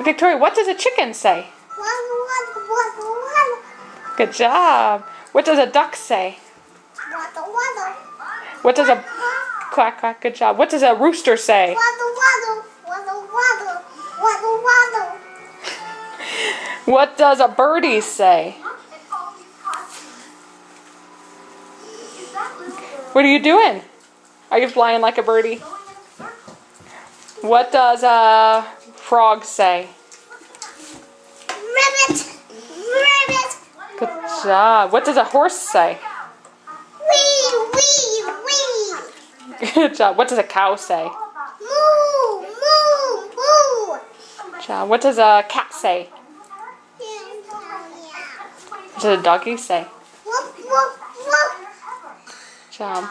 Victoria, what does a chicken say? Waddle, waddle, waddle. Good job. What does a duck say? Waddle, waddle. What does a quack quack? Good job. What does a rooster say? Waddle, waddle, waddle, waddle, waddle, waddle. What does a birdie say? What are you doing? Are you flying like a birdie? What does a frog say? Ribbit, ribbit. Good job. What does a horse say? Wee, wee, wee. Good job. What does a cow say? Moo, moo, moo. Good job. What does a cat say? What does a doggy say? Whoop, whoop, whoop. Good job.